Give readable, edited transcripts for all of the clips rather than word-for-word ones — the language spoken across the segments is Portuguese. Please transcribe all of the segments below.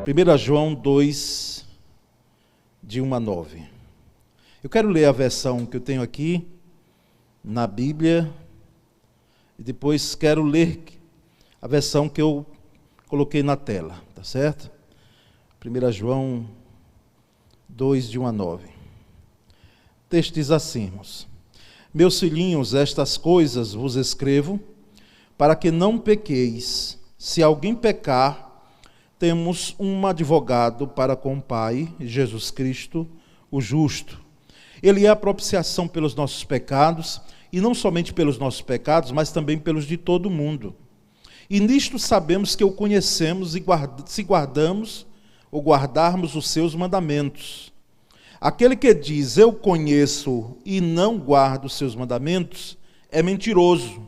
1 João 2, de 1 a 9. Eu quero ler a versão que eu tenho aqui na Bíblia e depois quero ler a versão que eu coloquei na tela, tá certo? 1 João 2, de 1 a 9. O texto diz assim, irmãos: Meus filhinhos, estas coisas vos escrevo, para que não pequeis. Se alguém pecar, temos um advogado para com o Pai, Jesus Cristo, o justo. Ele é a propiciação pelos nossos pecados, e não somente pelos nossos pecados, mas também pelos de todo o mundo. E nisto sabemos que o conhecemos e se guardamos ou guardarmos os seus mandamentos. Aquele que diz, eu conheço e não guarda os seus mandamentos, é mentiroso,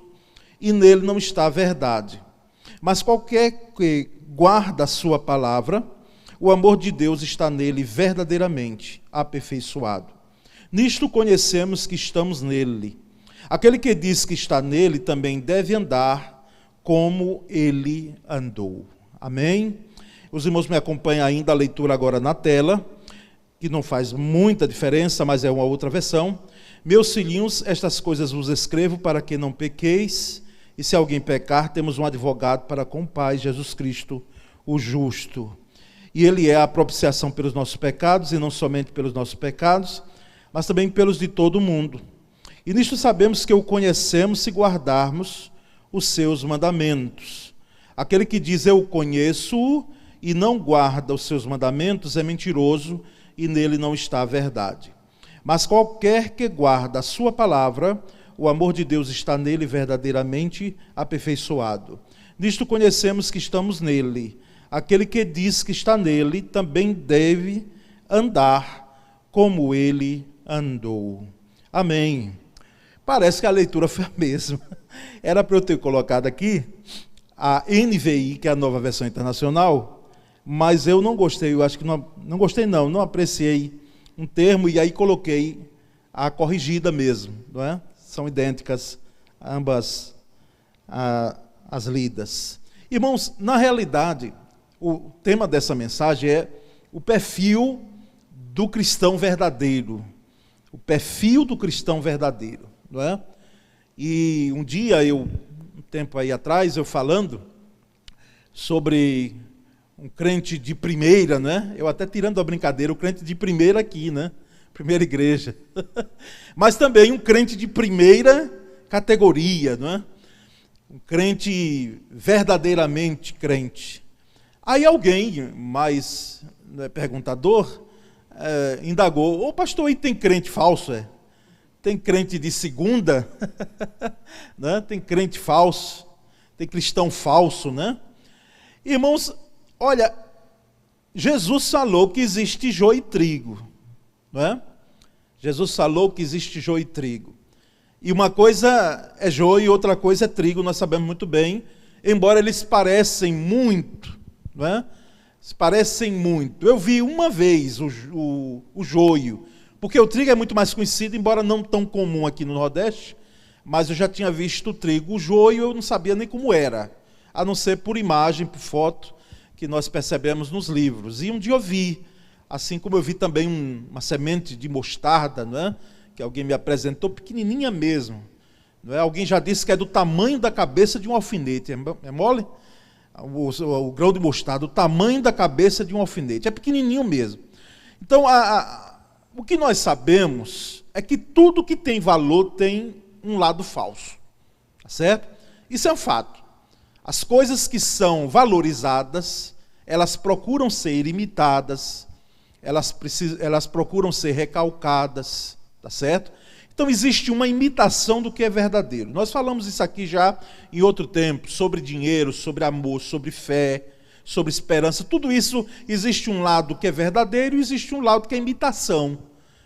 e nele não está a verdade. Mas qualquer que guarda a sua palavra, o amor de Deus está nele verdadeiramente aperfeiçoado. Nisto conhecemos que estamos nele. Aquele que diz que está nele também deve andar como ele andou. Amém? Os irmãos me acompanham ainda a leitura agora na tela, que não faz muita diferença, mas é uma outra versão. Meus filhinhos, estas coisas vos escrevo para que não pequeis, e se alguém pecar, temos um advogado para com o Pai, Jesus Cristo, o justo. E ele é a propiciação pelos nossos pecados, e não somente pelos nossos pecados, mas também pelos de todo o mundo. E nisto sabemos que o conhecemos se guardarmos os seus mandamentos. Aquele que diz, eu conheço e não guarda os seus mandamentos, é mentiroso, e nele não está a verdade. Mas qualquer que guarda a sua palavra, o amor de Deus está nele verdadeiramente aperfeiçoado. Nisto conhecemos que estamos nele. Aquele que diz que está nele também deve andar como ele andou. Amém. Parece que a leitura foi a mesma. Era para eu ter colocado aqui a NVI, que é a Nova Versão Internacional, mas eu não gostei, eu acho que não gostei não apreciei um termo e aí coloquei a corrigida mesmo, não é? São idênticas ambas as lidas. Irmãos, na realidade, o tema dessa mensagem é o perfil do cristão verdadeiro. O perfil do cristão verdadeiro, não é? E um dia, um tempo aí atrás, eu falando sobre um crente de primeira, né? Eu até tirando a brincadeira, o crente de primeira aqui, né? Primeira igreja. Mas também um crente de primeira categoria, não é? Um crente verdadeiramente crente. Aí alguém mais perguntador indagou, ô pastor, aí tem crente falso, é? Tem crente de segunda, né? Tem crente falso, tem cristão falso, né? Irmãos, olha, Jesus falou que existe joio e trigo, não é? Jesus falou que existe joio e trigo. E uma coisa é joio e outra coisa é trigo, nós sabemos muito bem, embora eles parecem muito, não é? Se parecem muito. Eu vi uma vez o joio, porque o trigo é muito mais conhecido, embora não tão comum aqui no Nordeste, mas eu já tinha visto o trigo. O joio eu não sabia nem como era, a não ser por imagem, por foto, que nós percebemos nos livros. E um dia eu vi, assim como eu vi também uma semente de mostarda, não é? Que alguém me apresentou, pequenininha mesmo. Não é? Alguém já disse que é do tamanho da cabeça de um alfinete. É mole? O grão de mostarda, o tamanho da cabeça de um alfinete. É pequenininho mesmo. Então, o que nós sabemos é que tudo que tem valor tem um lado falso. Tá certo? Isso é um fato. As coisas que são valorizadas, elas procuram ser imitadas, elas procuram ser recalcadas, tá certo? Então existe uma imitação do que é verdadeiro. Nós falamos isso aqui já em outro tempo, sobre dinheiro, sobre amor, sobre fé, sobre esperança. Tudo isso, existe um lado que é verdadeiro e existe um lado que é imitação.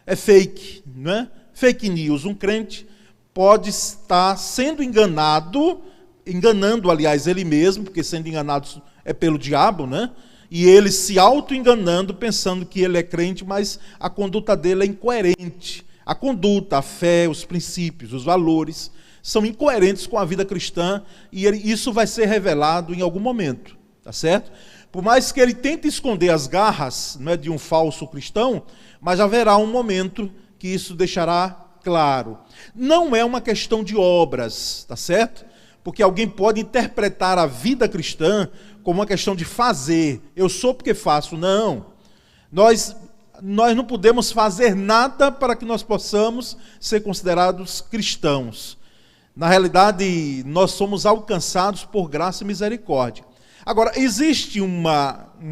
É fake, não é? Fake news. Um crente pode estar sendo enganando, aliás, ele mesmo, porque sendo enganado é pelo diabo, né? E ele se auto-enganando, pensando que ele é crente, mas a conduta dele é incoerente. A conduta, a fé, os princípios, os valores são incoerentes com a vida cristã e isso vai ser revelado em algum momento, tá certo? Por mais que ele tente esconder as garras, não é, de um falso cristão, mas haverá um momento que isso deixará claro. Não é uma questão de obras, tá certo? Porque alguém pode interpretar a vida cristã como uma questão de fazer. Eu sou porque faço. Não. Nós não podemos fazer nada para que nós possamos ser considerados cristãos. Na realidade, nós somos alcançados por graça e misericórdia. Agora, existe um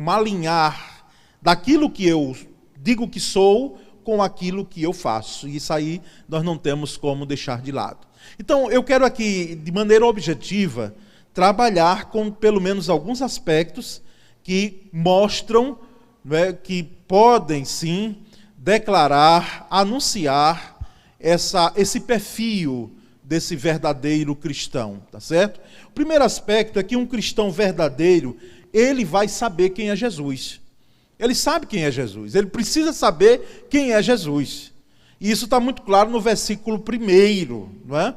alinhar daquilo que eu digo que sou com aquilo que eu faço. E isso aí nós não temos como deixar de lado. Então, eu quero aqui, de maneira objetiva, trabalhar com pelo menos alguns aspectos que mostram, não é, que podem sim declarar, anunciar esse perfil desse verdadeiro cristão, tá certo? O primeiro aspecto é que um cristão verdadeiro, ele vai saber quem é Jesus. Ele sabe quem é Jesus, ele precisa saber quem é Jesus. E isso está muito claro no versículo 1, não é?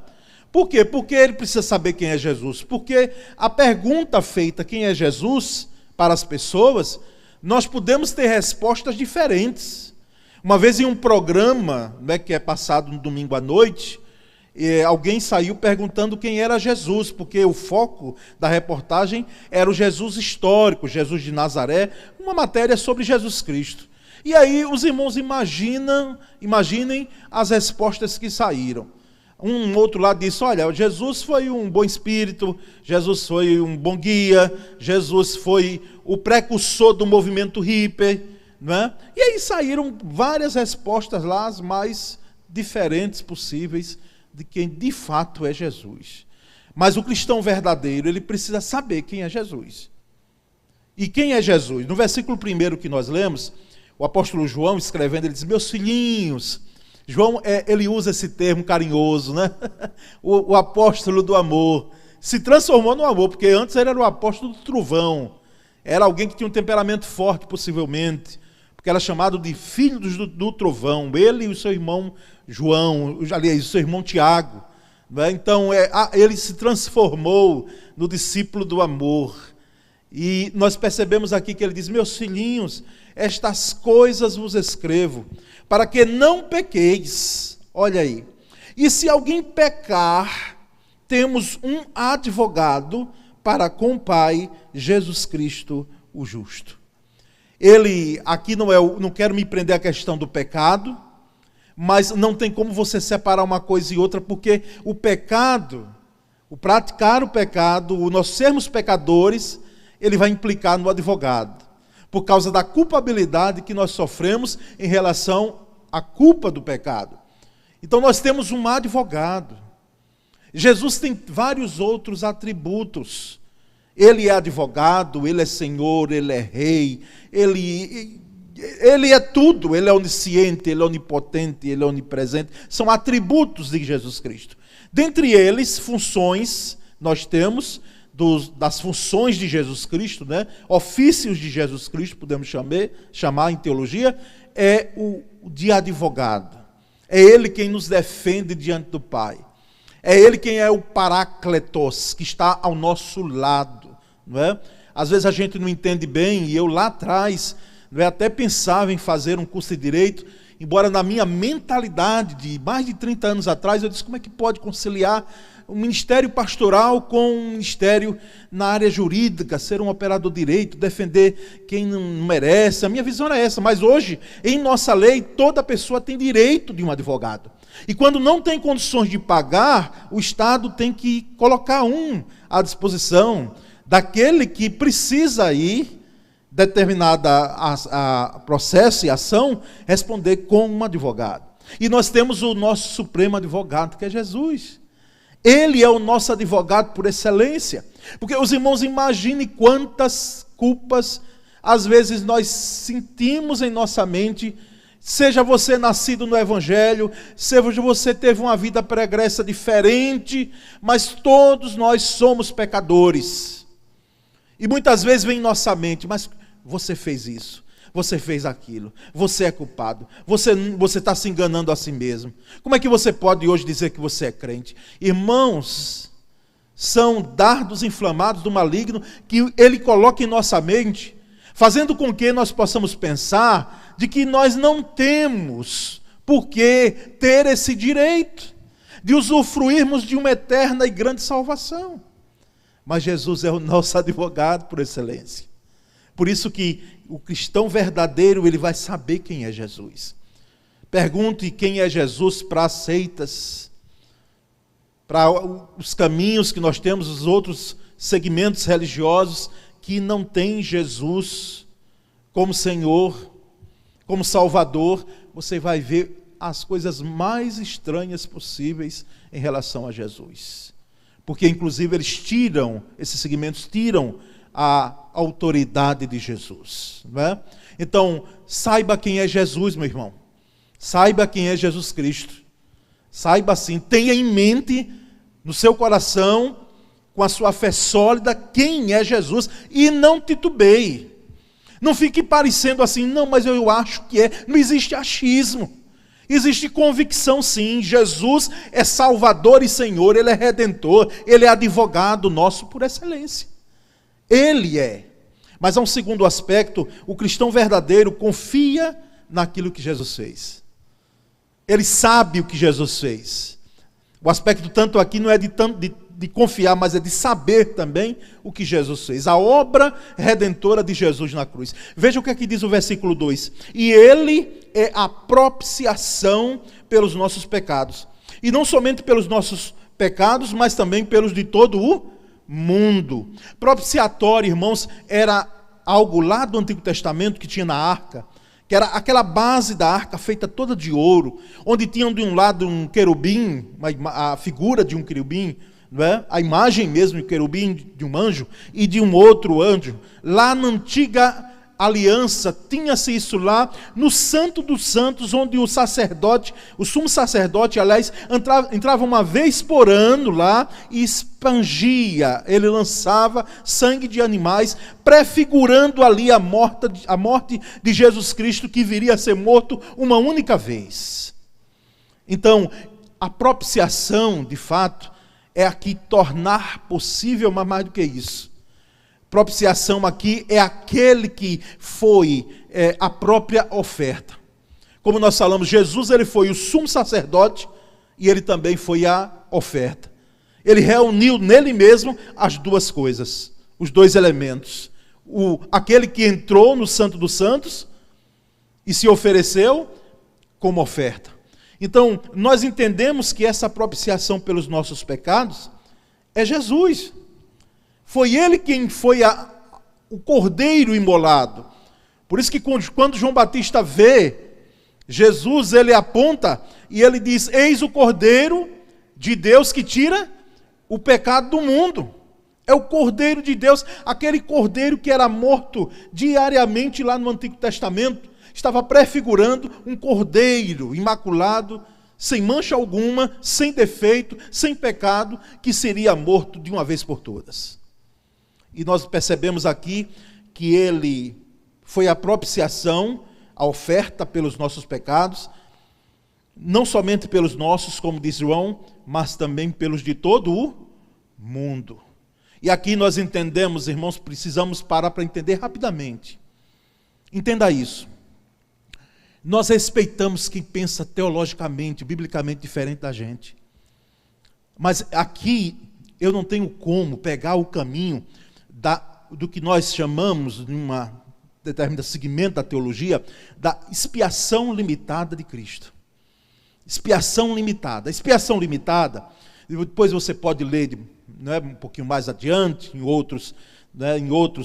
Por quê? Porque ele precisa saber quem é Jesus. Porque a pergunta feita, quem é Jesus, para as pessoas, nós podemos ter respostas diferentes. Uma vez em um programa, né, que é passado no domingo à noite, alguém saiu perguntando quem era Jesus, porque o foco da reportagem era o Jesus histórico, Jesus de Nazaré, uma matéria sobre Jesus Cristo. E aí os irmãos imaginem as respostas que saíram. Um outro lado disse, olha, Jesus foi um bom espírito, Jesus foi um bom guia, Jesus foi o precursor do movimento hippie, não é? E aí saíram várias respostas lá, as mais diferentes possíveis, de quem de fato é Jesus. Mas o cristão verdadeiro, ele precisa saber quem é Jesus. E quem é Jesus? No versículo 1 que nós lemos, o apóstolo João escrevendo, ele diz, meus filhinhos. João, ele usa esse termo carinhoso, né? O apóstolo do amor. Se transformou no amor, porque antes ele era o apóstolo do trovão. Era alguém que tinha um temperamento forte, possivelmente, porque era chamado de filho do trovão. Ele e o seu irmão João, aliás, o seu irmão Tiago. Né? Então, ele se transformou no discípulo do amor. E nós percebemos aqui que ele diz, meus filhinhos, estas coisas vos escrevo, para que não pequeis. Olha aí. E se alguém pecar, temos um advogado para com o Pai, Jesus Cristo, o justo. Ele, aqui não quero me prender à questão do pecado, mas não tem como você separar uma coisa e outra, porque o pecado, o praticar o pecado, o nós sermos pecadores, ele vai implicar no advogado, por causa da culpabilidade que nós sofremos em relação à culpa do pecado. Então nós temos um advogado. Jesus tem vários outros atributos. Ele é advogado, ele é Senhor, ele é Rei, ele é tudo, ele é onisciente, ele é onipotente, ele é onipresente. São atributos de Jesus Cristo. Dentre eles, funções, nós temos das funções de Jesus Cristo, né? Ofícios de Jesus Cristo, podemos chamar em teologia, é o de advogado. É ele quem nos defende diante do Pai. É ele quem é o Parácletos, que está ao nosso lado. Não é? Às vezes a gente não entende bem, e eu lá atrás até pensava em fazer um curso de Direito, embora na minha mentalidade de mais de 30 anos atrás, eu disse, como é que pode conciliar o ministério pastoral com o ministério na área jurídica, ser um operador de direito, defender quem não merece? A minha visão era essa, mas hoje, em nossa lei, toda pessoa tem direito de um advogado. E quando não tem condições de pagar, o Estado tem que colocar à disposição daquele que precisa ir, determinada a processo e ação, responder com um advogado. E nós temos o nosso supremo advogado, que é Jesus. Ele é o nosso advogado por excelência. Porque os irmãos, imaginem quantas culpas, às vezes, nós sentimos em nossa mente. Seja você nascido no Evangelho, seja você teve uma vida pregressa diferente, mas todos nós somos pecadores. E muitas vezes vem em nossa mente, mas você fez isso, você fez aquilo, você é culpado, você está se enganando a si mesmo. Como é que você pode hoje dizer que você é crente? Irmãos, são dardos inflamados do maligno que ele coloca em nossa mente, fazendo com que nós possamos pensar de que nós não temos por que ter esse direito de usufruirmos de uma eterna e grande salvação. Mas Jesus é o nosso advogado por excelência. Por isso que o cristão verdadeiro, ele vai saber quem é Jesus. Pergunte quem é Jesus para as seitas, para os caminhos que nós temos, os outros segmentos religiosos que não têm Jesus como Senhor, como Salvador. Você vai ver as coisas mais estranhas possíveis em relação a Jesus. Porque, inclusive, esses segmentos tiram a autoridade de Jesus. Não é? Então, saiba quem é Jesus, meu irmão. Saiba quem é Jesus Cristo. Saiba assim, tenha em mente, no seu coração, com a sua fé sólida, quem é Jesus, e não titubeie. Não fique parecendo assim, não, mas eu acho que é. Não existe achismo. Existe convicção, sim. Jesus é Salvador e Senhor, Ele é Redentor, Ele é advogado nosso por excelência. Ele é. Mas há um segundo aspecto: o cristão verdadeiro confia naquilo que Jesus fez. Ele sabe o que Jesus fez. O aspecto tanto aqui não é de confiar, mas é de saber também o que Jesus fez. A obra redentora de Jesus na cruz. Veja o que aqui diz o versículo 2. E Ele é a propiciação pelos nossos pecados. E não somente pelos nossos pecados, mas também pelos de todo o mundo. Propiciatório, irmãos, era algo lá do Antigo Testamento que tinha na arca, que era aquela base da arca feita toda de ouro, onde tinham de um lado um querubim, a figura de um querubim, não é? A imagem mesmo de querubim, de um anjo, e de um outro anjo. Lá na antiga aliança, tinha-se isso lá no Santo dos Santos, onde o sacerdote, o sumo sacerdote, aliás, entrava uma vez por ano lá e espangia, ele lançava sangue de animais, prefigurando ali a morte de Jesus Cristo, que viria a ser morto uma única vez. Então, a propiciação, de fato, é aqui tornar possível, mas mais do que isso. Propiciação aqui é aquele que foi a própria oferta. Como nós falamos, Jesus, ele foi o sumo sacerdote e ele também foi a oferta. Ele reuniu nele mesmo as duas coisas, os dois elementos. Aquele que entrou no Santo dos Santos e se ofereceu como oferta. Então, nós entendemos que essa propiciação pelos nossos pecados é Jesus. Foi Ele quem foi o cordeiro imolado. Por isso que quando João Batista vê Jesus, ele aponta e ele diz: eis o cordeiro de Deus que tira o pecado do mundo. É o cordeiro de Deus, aquele cordeiro que era morto diariamente lá no Antigo Testamento, estava prefigurando um cordeiro imaculado, sem mancha alguma, sem defeito, sem pecado, que seria morto de uma vez por todas. E nós percebemos aqui que ele foi a propiciação, a oferta pelos nossos pecados, não somente pelos nossos, como diz João, mas também pelos de todo o mundo. E aqui nós entendemos, irmãos, precisamos parar para entender rapidamente. Entenda isso. Nós respeitamos quem pensa teologicamente, biblicamente diferente da gente. Mas aqui eu não tenho como pegar o caminho do que nós chamamos, de uma determinado segmento da teologia, da expiação limitada de Cristo. Expiação limitada. A expiação limitada, depois você pode ler um pouquinho mais adiante, em outros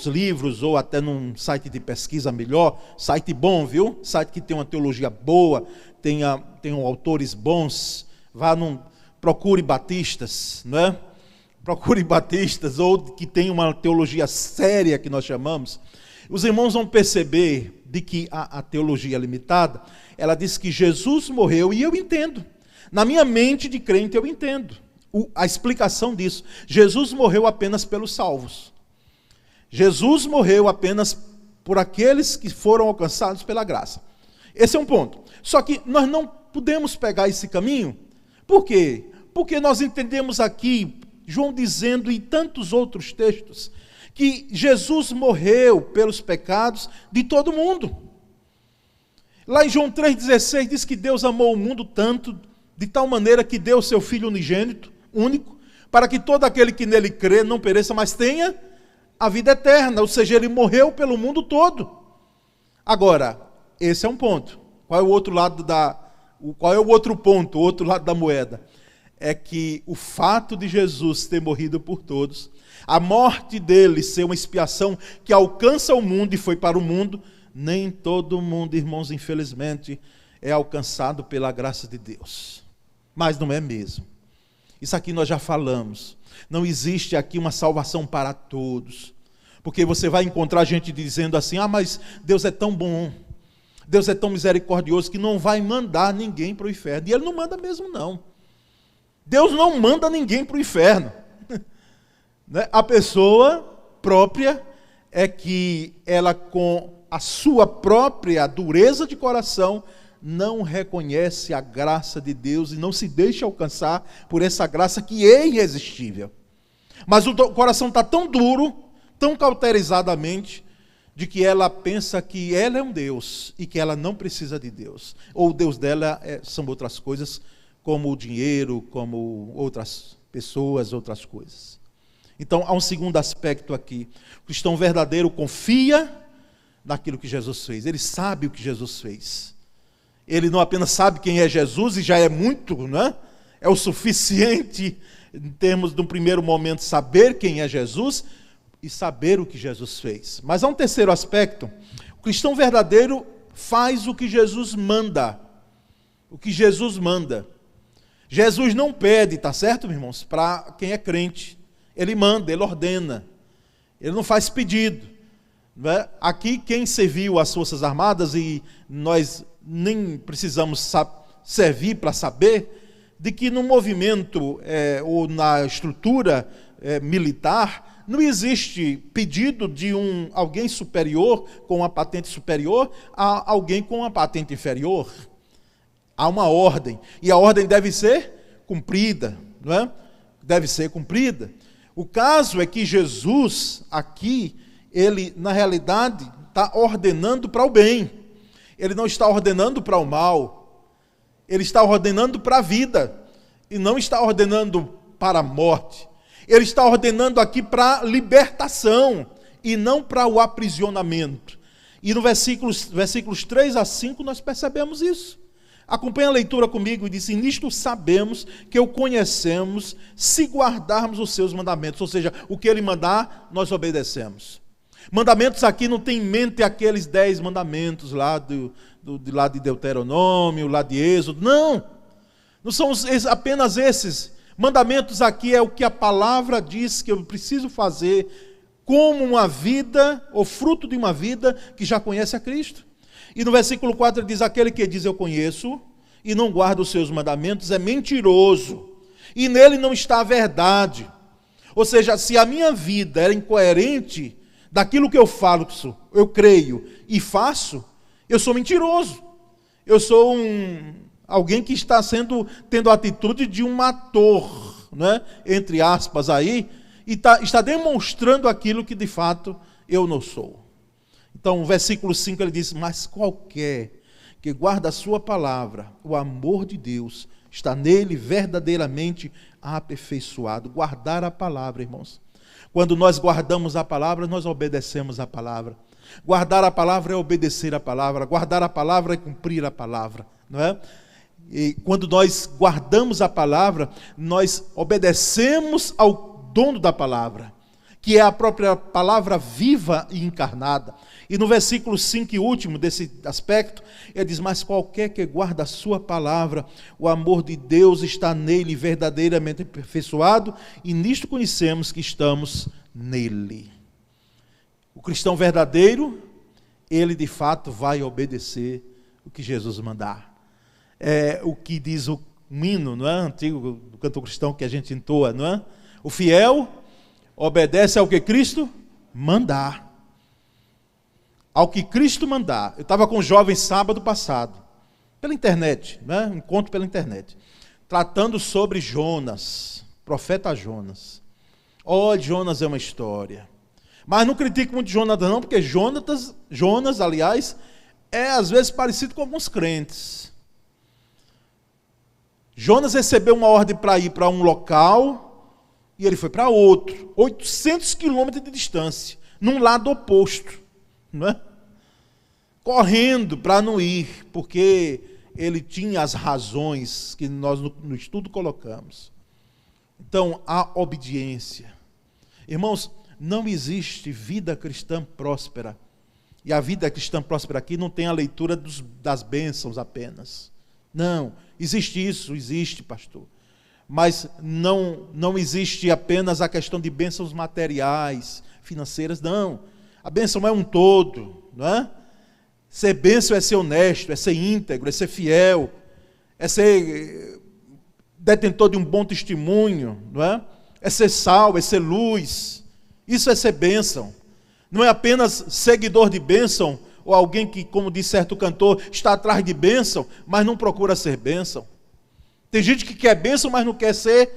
livros, ou até num site de pesquisa melhor, site bom, viu? Site que tem uma teologia boa, tem autores bons, procure batistas, não é? Procure batistas, ou que tem uma teologia séria, que nós chamamos. Os irmãos vão perceber de que a teologia limitada, ela diz que Jesus morreu, e eu entendo. Na minha mente de crente eu entendo a explicação disso. Jesus morreu apenas pelos salvos. Jesus morreu apenas por aqueles que foram alcançados pela graça. Esse é um ponto. Só que nós não podemos pegar esse caminho. Por quê? Porque nós entendemos aqui, João dizendo em tantos outros textos, que Jesus morreu pelos pecados de todo mundo. Lá em João 3,16 diz que Deus amou o mundo tanto, de tal maneira que deu o seu Filho unigênito, único, para que todo aquele que nele crê não pereça, mas tenha a vida eterna. Ou seja, ele morreu pelo mundo todo. Agora, esse é um ponto. Qual é o outro lado qual é o outro ponto, o outro lado da moeda? É que o fato de Jesus ter morrido por todos, a morte dele ser uma expiação que alcança o mundo e foi para o mundo, nem todo mundo, irmãos, infelizmente, é alcançado pela graça de Deus. Mas não é mesmo. Isso aqui nós já falamos. Não existe aqui uma salvação para todos. Porque você vai encontrar gente dizendo assim, mas Deus é tão bom, Deus é tão misericordioso que não vai mandar ninguém para o inferno. E Ele não manda mesmo não. Deus não manda ninguém para o inferno. A pessoa própria é que ela, com a sua própria dureza de coração, não reconhece a graça de Deus e não se deixa alcançar por essa graça que é irresistível. Mas o coração está tão duro, tão cauterizadamente, de que ela pensa que ela é um Deus e que ela não precisa de Deus. Ou o Deus dela são outras coisas, como o dinheiro, como outras pessoas, outras coisas. Então, há um segundo aspecto aqui. O cristão verdadeiro confia naquilo que Jesus fez. Ele sabe o que Jesus fez. Ele não apenas sabe quem é Jesus, e já é muito, né? É o suficiente, em termos de um primeiro momento, saber quem é Jesus e saber o que Jesus fez. Mas há um terceiro aspecto. O cristão verdadeiro faz o que Jesus manda. O que Jesus manda. Jesus não pede, tá certo, meus irmãos? Para quem é crente. Ele manda, ele ordena. Ele não faz pedido. Né? Aqui, quem serviu as Forças Armadas, e nós nem precisamos servir para saber, de que no movimento ou na estrutura militar, não existe pedido de alguém superior, com uma patente superior, a alguém com uma patente inferior. Há uma ordem, e a ordem deve ser cumprida, não é? Deve ser cumprida. O caso é que Jesus, aqui, ele, na realidade, está ordenando para o bem. Ele não está ordenando para o mal. Ele está ordenando para a vida. E não está ordenando para a morte. Ele está ordenando aqui para a libertação. E não para o aprisionamento. E no versículos 3 a 5 nós percebemos isso. Acompanhe a leitura comigo e diz: nisto sabemos que o conhecemos se guardarmos os seus mandamentos. Ou seja, o que ele mandar, nós obedecemos. Mandamentos aqui não tem em mente aqueles 10 mandamentos lá de Deuteronômio, lá de Êxodo. Não são apenas esses. Mandamentos aqui é o que a palavra diz que eu preciso fazer como uma vida, ou fruto de uma vida que já conhece a Cristo. E no versículo 4 ele diz: aquele que diz eu conheço e não guarda os seus mandamentos é mentiroso, e nele não está a verdade. Ou seja, se a minha vida é incoerente daquilo que eu falo, eu creio e faço, eu sou mentiroso. Eu sou alguém que está tendo a atitude de um ator, né? Entre aspas aí, e está demonstrando aquilo que de fato eu não sou. Então, o versículo 5 ele diz: mas qualquer que guarda a sua palavra, o amor de Deus está nele verdadeiramente aperfeiçoado. Guardar a palavra, irmãos. Quando nós guardamos a palavra, nós obedecemos a palavra. Guardar a palavra é obedecer a palavra. Guardar a palavra é cumprir a palavra, não é? E quando nós guardamos a palavra, nós obedecemos ao dono da palavra, que é a própria palavra viva e encarnada. E no versículo 5 e último desse aspecto, ele diz: mas qualquer que guarda a sua palavra, o amor de Deus está nele verdadeiramente aperfeiçoado, e nisto conhecemos que estamos nele. O cristão verdadeiro, ele de fato vai obedecer o que Jesus mandar. É o que diz o hino, não é? Antigo do canto cristão que a gente entoa, não é? O fiel obedece ao que Cristo mandar. Ao que Cristo mandar. Eu estava com um jovem sábado passado, pela internet, né? Encontro pela internet, tratando sobre Jonas, profeta Jonas. Jonas é uma história. Mas não critico muito Jonas não, porque Jonas, aliás, é às vezes parecido com alguns crentes. Jonas recebeu uma ordem para ir para um local e ele foi para outro, 800 quilômetros de distância, num lado oposto, não é? Correndo para não ir, porque ele tinha as razões que nós no estudo colocamos. Então, a obediência. Irmãos, não existe vida cristã próspera. E a vida cristã próspera aqui não tem a leitura das bênçãos apenas. Não, existe isso, existe, pastor. Mas não existe apenas a questão de bênçãos materiais, financeiras, não. A bênção é um todo, não é? Ser bênção é ser honesto, é ser íntegro, é ser fiel, é ser detentor de um bom testemunho, não é? É ser sal, é ser luz. Isso é ser bênção. Não é apenas seguidor de bênção, ou alguém que, como diz certo cantor, está atrás de bênção, mas não procura ser bênção. Tem gente que quer bênção, mas não quer ser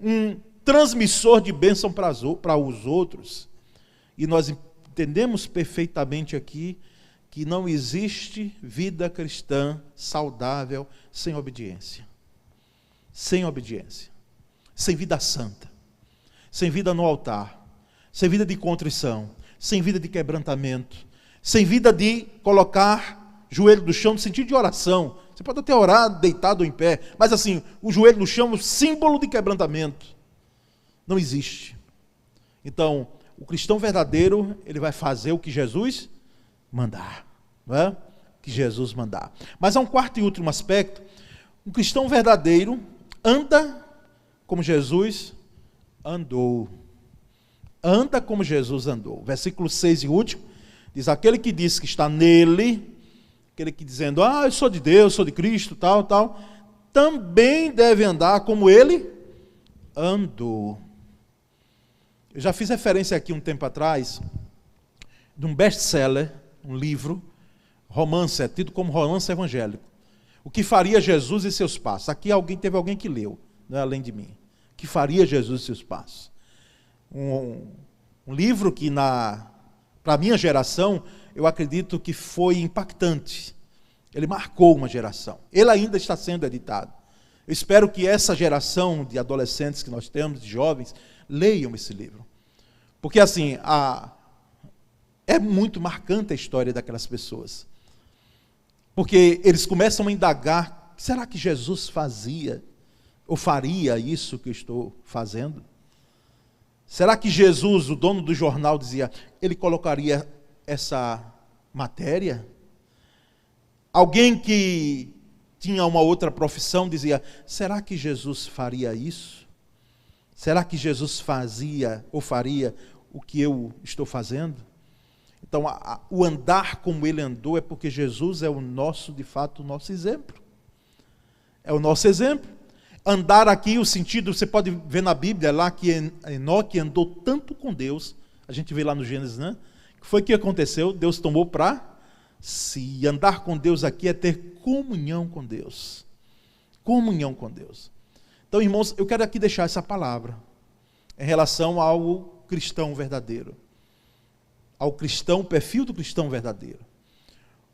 um transmissor de bênção para os outros. E nós entendemos perfeitamente aqui que não existe vida cristã saudável sem obediência. Sem obediência. Sem vida santa. Sem vida no altar. Sem vida de contrição. Sem vida de quebrantamento. Sem vida de colocar joelho no chão no sentido de oração. Você pode até orar deitado ou em pé, mas assim, o joelho no chão é um símbolo de quebrantamento. Não existe. Então, o cristão verdadeiro, ele vai fazer o que Jesus mandar, não é? O que Jesus mandar. Mas há um quarto e último aspecto. Um cristão verdadeiro anda como Jesus andou. Anda como Jesus andou. Versículo 6 e último, diz, aquele que diz que está nele, aquele que dizendo, eu sou de Deus, sou de Cristo, tal, também deve andar como ele andou. Eu já fiz referência aqui um tempo atrás, de um best-seller, um livro, romance, é tido como romance evangélico. O que faria Jesus e seus passos? Aqui teve alguém que leu, não é além de mim. O que faria Jesus e seus passos? Um livro que, para a minha geração, eu acredito que foi impactante. Ele marcou uma geração. Ele ainda está sendo editado. Eu espero que essa geração de adolescentes que nós temos, de jovens, leiam esse livro. Porque, assim, é muito marcante a história daquelas pessoas. Porque eles começam a indagar, será que Jesus fazia ou faria isso que eu estou fazendo? Será que Jesus, o dono do jornal, dizia, ele colocaria essa matéria? Alguém que tinha uma outra profissão dizia, será que Jesus faria isso? Será que Jesus fazia ou faria o que eu estou fazendo? Então, o andar como ele andou é porque Jesus é de fato, o nosso exemplo. É o nosso exemplo. Andar aqui, o sentido, você pode ver na Bíblia lá que Enoque andou tanto com Deus, a gente vê lá no Gênesis, né? O que foi que aconteceu? Deus tomou para si. Andar com Deus aqui é ter comunhão com Deus. Comunhão com Deus. Então, irmãos, eu quero aqui deixar essa palavra em relação ao cristão verdadeiro. Ao cristão, o perfil do cristão verdadeiro.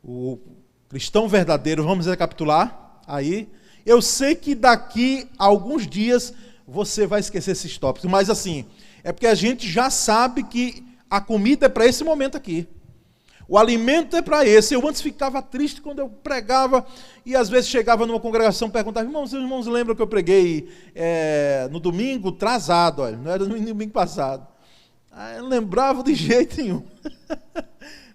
O cristão verdadeiro, vamos recapitular aí. Eu sei que daqui a alguns dias você vai esquecer esses tópicos, mas assim, é porque a gente já sabe que a comida é para esse momento aqui. O alimento é para esse. Eu antes ficava triste quando eu pregava e às vezes chegava numa congregação e perguntava, irmãos lembram que eu preguei no domingo atrasado, olha, não era no domingo passado. Eu não lembrava de jeito nenhum.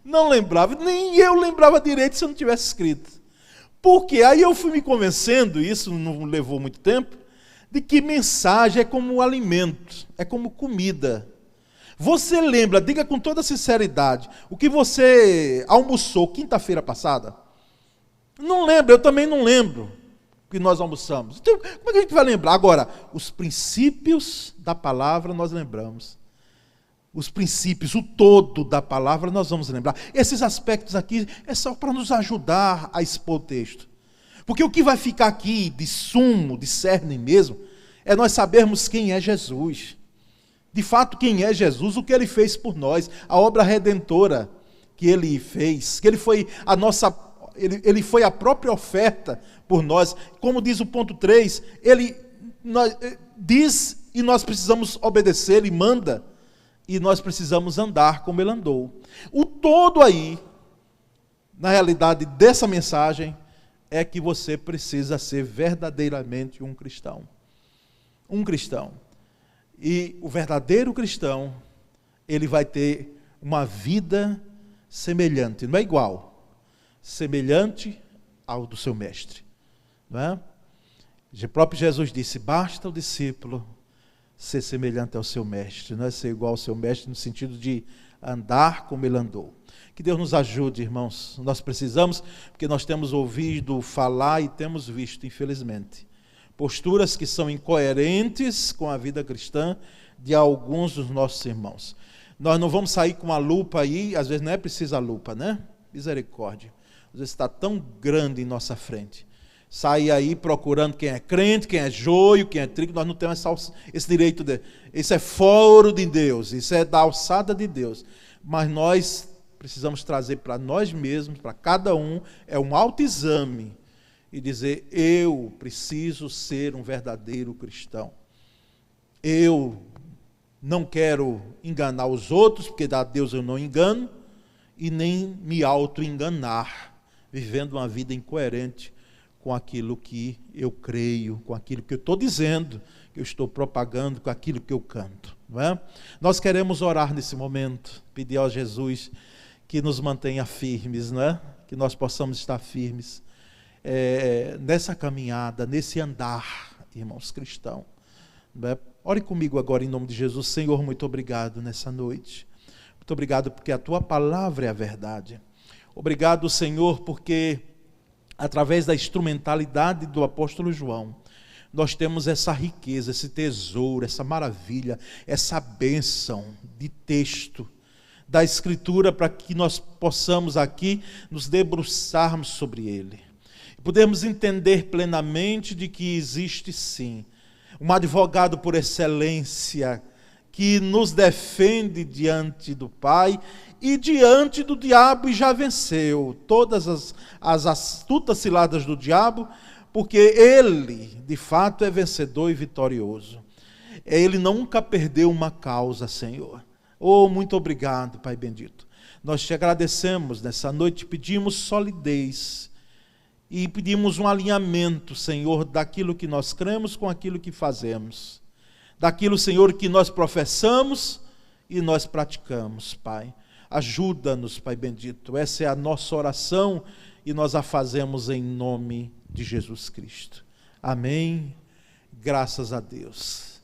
Não lembrava, nem eu lembrava direito se eu não tivesse escrito. Porque aí eu fui me convencendo, isso não levou muito tempo, de que mensagem é como alimento, é como comida. Você lembra, diga com toda sinceridade, o que você almoçou quinta-feira passada? Não lembro, eu também não lembro o que nós almoçamos. Então, como é que a gente vai lembrar? Agora, os princípios da palavra nós lembramos. Os princípios, o todo da palavra, nós vamos lembrar. Esses aspectos aqui é só para nos ajudar a expor o texto. Porque o que vai ficar aqui de sumo, de cerne mesmo, é nós sabermos quem é Jesus. de fato quem é Jesus, o que ele fez por nós, a obra redentora que ele fez, que ele foi a própria oferta por nós. Como diz o ponto 3, ele diz e nós precisamos obedecer, ele manda, e nós precisamos andar como ele andou. O todo aí, na realidade dessa mensagem, é que você precisa ser verdadeiramente um cristão. Um cristão. E o verdadeiro cristão, ele vai ter uma vida semelhante, não é igual, semelhante ao do seu mestre. Não é? O próprio Jesus disse, basta o discípulo ser semelhante ao seu mestre, não é ser igual ao seu mestre no sentido de andar como ele andou. Que Deus nos ajude, irmãos. Nós precisamos, porque nós temos ouvido falar e temos visto, infelizmente, posturas que são incoerentes com a vida cristã de alguns dos nossos irmãos. Nós não vamos sair com a lupa aí, às vezes não é preciso a lupa, né? Misericórdia. Às vezes está tão grande em nossa frente. Sair aí procurando quem é crente, quem é joio, quem é trigo. Nós não temos esse direito. Isso é foro de Deus, isso é da alçada de Deus. Mas nós precisamos trazer para nós mesmos, para cada um, é um autoexame. E dizer, eu preciso ser um verdadeiro cristão. Eu não quero enganar os outros, porque a Deus eu não engano, e nem me auto-enganar, vivendo uma vida incoerente com aquilo que eu creio, com aquilo que eu estou dizendo, que eu estou propagando, com aquilo que eu canto. Não é? Nós queremos orar nesse momento, pedir a Jesus que nos mantenha firmes, não é? Que nós possamos estar firmes nessa caminhada, nesse andar, irmãos cristãos. Não é? Ore comigo agora em nome de Jesus. Senhor, muito obrigado nessa noite. Muito obrigado porque a Tua palavra é a verdade. Obrigado, Senhor, porque através da instrumentalidade do apóstolo João, nós temos essa riqueza, esse tesouro, essa maravilha, essa bênção de texto da Escritura, para que nós possamos aqui nos debruçarmos sobre ele. Podemos entender plenamente de que existe sim um advogado por excelência que nos defende diante do Pai e diante do diabo, e já venceu todas as astutas ciladas do diabo, porque ele, de fato, é vencedor e vitorioso. Ele nunca perdeu uma causa, Senhor. Oh, muito obrigado, Pai bendito. Nós te agradecemos nessa noite, pedimos solidez e pedimos um alinhamento, Senhor, daquilo que nós cremos com aquilo que fazemos. Daquilo, Senhor, que nós professamos e nós praticamos, Pai. Ajuda-nos, Pai bendito. Essa é a nossa oração e nós a fazemos em nome de Jesus Cristo. Amém. Graças a Deus.